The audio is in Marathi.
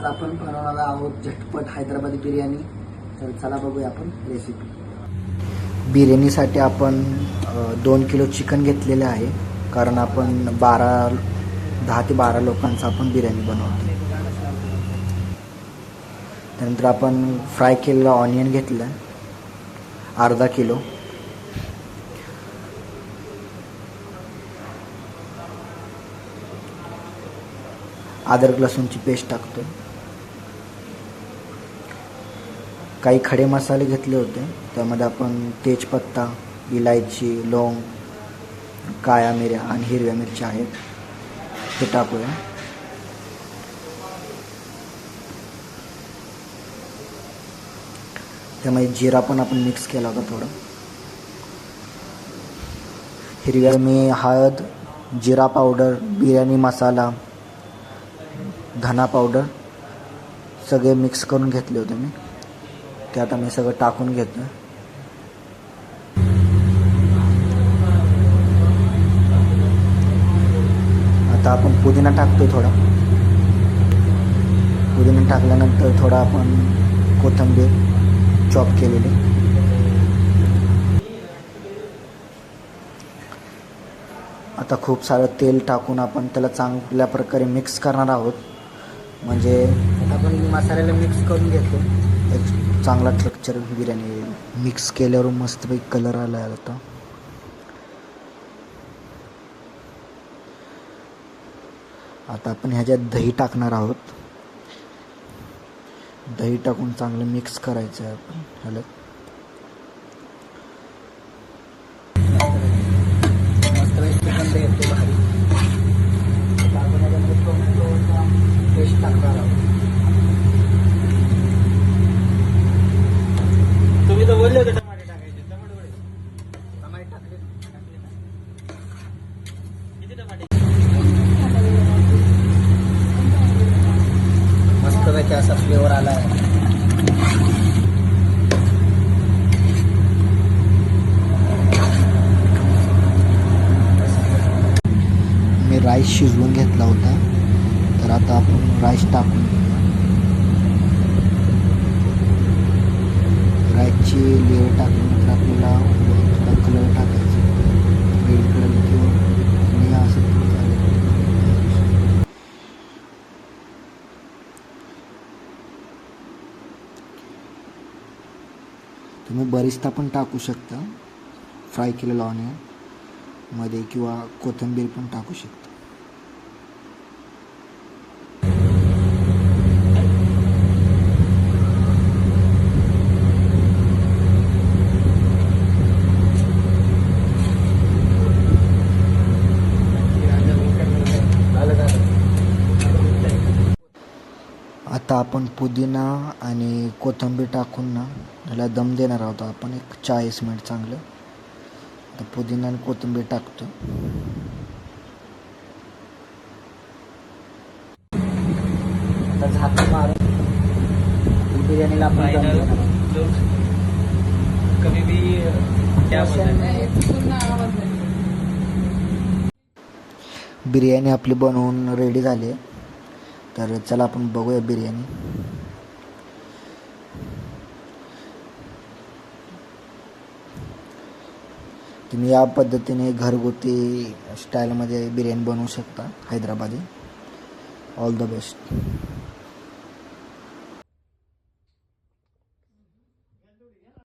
आज आपण बनवणार आहोत झटपट हैदराबादी बिर्याणी. तर चला बघूया आपण रेसिपी. बिर्याणीसाठी आपण 2 किलो चिकन घेतलेले आहे, कारण आपण 10 ते 12 लोकांचा आपण बिर्याणी बनवतो. त्यानंतर आपण फ्राय केलेला ऑनियन घेतला अर्धा किलो. अद्रक लसूणची पेस्ट टाकतो. काही खडे मसाले घेतले होते, त्यामध्ये आपण तेजपत्ता, इलायची, लवंग, काळ्या मिऱ्या आणि हिरव्या मिरच्या आहेत, ते टाकूया. त्यामध्ये जिरा पण आपण मिक्स केला होता थोडा. हिरव्या मी हळद, जिरा पावडर, बिर्याणी मसाला, धना पावडर सगळे मिक्स करून घेतले होते मी. ते आता मी सगळं टाकून घेतो. आता आपण पुदिना टाकतो थोडा. पुदिना टाकल्यानंतर थोडा आपण कोथिंबीर चॉप केलेली. आता खूप सारं तेल टाकून आपण त्याला चांगल्या प्रकारे मिक्स करणार आहोत. म्हणजे आपण मसाल्याला मिक्स करून घेतो. एक चांगला स्ट्रक्चर बिर्याणी मिक्स केल्यावर मस्तपैकी कलर आला आता. आता आपण ह्याच्यात दही टाकणार आहोत. दही टाकून चांगलं मिक्स करायचं आहे आपण ह्याला. पेस्ट टाकणार आहोत. तुम्ही तर बोलले होते टमाटे टाकायचे. टमाटे टाकले किती टमाटे? मस्तपैकी असा फ्लेवर आला आहे. मी राईस शिजवून घेतला होता, तर आता आपण राईस टाकून घेऊया. राईसची लेअर टाकल्यानंतर आपल्याला थोडा कलर टाकायचा, रेड कलर किंवा निळा असेल तर चालेल. तुम्ही बरिस्ता पण टाकू शकता, फ्राय केलेला ऑनियन मध्ये, किंवा कोथिंबीर पण टाकू शकता. आता आपण पुदिना आणि कोथिंबीर टाकून ना त्याला दम देणार आहोत आपण एक 40 मिनिट चांगलं. आता पुदिना आणि कोथिंबीर टाकतो. आता झाकण मारून बिर्याणीला आपण दम देणार. कभी भी क्या बिर्याणी आपली बनवून रेडी झाली आहे. तर चला आपण बघूया बिर्याणी. तुम्ही या पद्धतीने घरगुती स्टाईलमध्ये बिर्याणी बनवू शकता हैदराबादी. All the best.